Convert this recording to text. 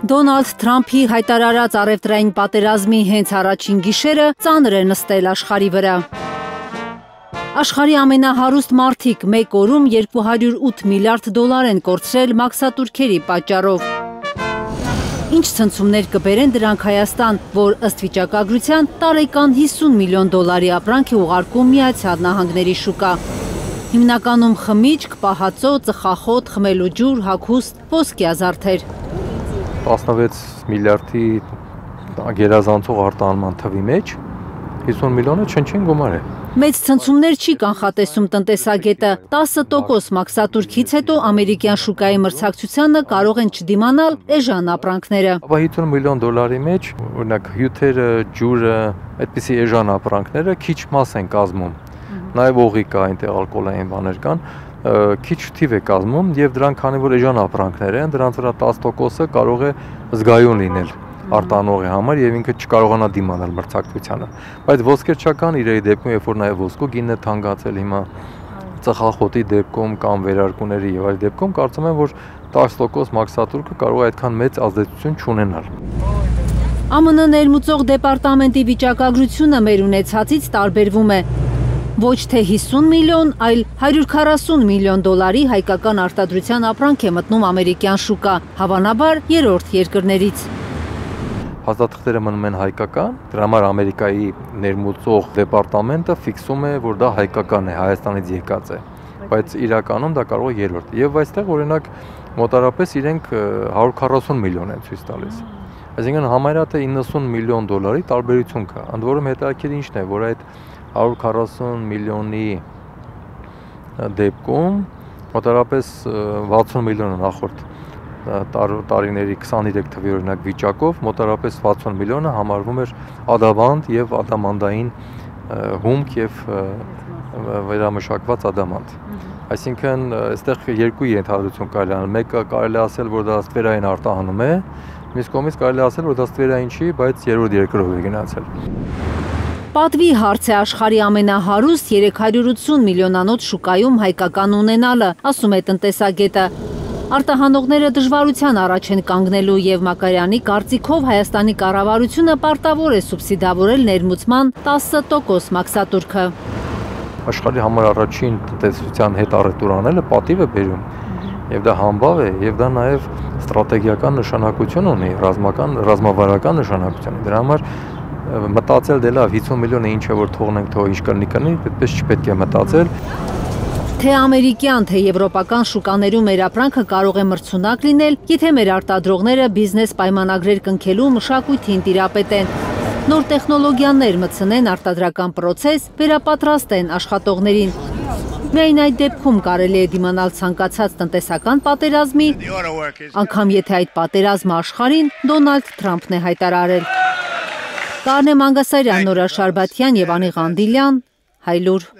Դոնալդ Թրամփի հայտարարած առևտրային պատերազմի հենց առաջին գիշերը ծանր է նստել աշխարհի վրա։ Աշխարհի ամենահարուստ մարդիկ մեկ օրում 208 միլիարդ դոլար են կորցրել մաքսատուրքերի պատճառով։ Ինչ ցնցումներ կբերեն դրանք Հայաստան, որ ըստ վիճակագրության տարեկան 50 միլիոն դոլարի ապրանք է ուղարկում Միացյալ Նահանգների շուկա։ Հիմնականում խմիչք, պահածո, ծխախոտ, խմելու ջուր, հագուստ, ոսկեազարդեր։ 16 միլիարդի գերազանցող արտահանման թվի մեջ 50 միլիոնը չնչին գումար է։ Մեծ ցնցումներ չի կանխատեսում տնտեսագետը։ 10% մաքսատուրքից հետո ամերիկյան շուկայի մրցակցությանը կարող են չդիմանալ էժան ապրանքները։ 50 միլիոն դոլարի մեջ, օրինակ հյութերը, ջուրը, այդպիսի էժան ապրանքները քիչ մաս են կազմում։ Նաև օղի կա, այնտեղ ալկոհոլային բաներ կան, քիչ թիվ է կազմում եւ դրանք քանի որ էժան ապրանքներ են, դրանց վրա 10%-ը կարող է զգայուն լինել արտանողի համար եւ ինքը չկարողանա դիմանալ մրցակցությանը։ Բայց ոսկերչական իրերի դեպքում, երբ որ նաեւ ոսկու գինն է թանկացել հիմա, ծխախոտի դեպքում կամ վերարկուների եւ այլ դեպքում, կարծում եմ, որ 10% մաքսատուրքը կարող է այդքան մեծ ազդեցություն չունենալ։ ԱՄՆ ներմուծող դեպարտամենտի վիճակագրությունը մեր ունեցածից տարբերվում է։ Ոչ թե 50 միլիոն, այլ 140 միլիոն դոլարի հայկական արտադրության ապրանք է մտնում ամերիկյան շուկա, հավանաբար երրորդ երկրներից։ Փաստաթղթերը մնում են հայկական, դրա համար Ամերիկայի ներմուծող դեպարտամենտը ֆիքսում է, որ դա հայկական է, Հայաստանից եկած է, բայց իրականում դա կարող է երրորդ։ Եվ այստեղ օրինակ մոտարապես իրենք 140 միլիոն են ցույց տալիս։ Այսինքն համարյա թե 90 միլիոն դոլարի տարբերություն կա։ Ընդ որում հետաքրքիր ինչն է, որ այդ 140 միլիոնի դեպքում մոտարապես 60 միլիոնը նախորդ տարիների 23 թվի օրինակ վիճակով մոտարապես 60 միլիոնը համարվում էր ադամանդ եւ ադամանդային հումք եւ վերամշակված ադամանդ։ Այսինքն այստեղ երկու ենթադրություն կարելի է անել։ Մեկը կարելի է ասել, որ դա ստվերային արտահանում է, մյուս կողմից կարելի է ասել, որ դա ստվերային չի, բայց երրորդ երկրով է գնացել։ Պատվի հարց է աշխարհի ամենահարուստ 380 միլիոնանոց շուկայում հայկական ունենալը, ասում է տնտեսագետը։ Արտահանողները դժվարության առաջ են կանգնելու եւ Մակարյանի կարծիքով Հայաստանի կառավարությունը պարտավոր է սուբսիդավորել ներմուծման 10% մաքսատուրքը։ Աշխարհի համար առաջին տնտեսության հետ առևտուր անելը պատիվ է բերում եւ դա համբավ է եւ դա նաեւ ստրատեգիական նշանակություն ունի, ռազմավարական նշանակություն։ Դրա համար մտածել դե լավ 50 միլիոնը ինչ է որ թողնենք թող ինչ կնի, այդպես չպետք է մտածել։ Թե ամերիկյան, թե եվրոպական շուկաներում մեր ապրանքը կարող է մրցունակ լինել, եթե մեր արտադրողները բիզնես պայմանագրեր կնքելու մշակույթին տիրապետեն, նոր տեխնոլոգիաներ մտցնեն արտադրական պրոցես, վերապատրաստեն աշխատողներին։ Միայն այդ դեպքում կարելի է դիմանալ ցանկացած տնտեսական պատերազմի, անգամ եթե այդ պատերազմը աշխարհին Դոնալդ Թրամփն է հայտարարել։ Կարնե Մանգասարյան, Նորա Շարբաթյան եւ Անի Ղանդիլյան, Հայլուր։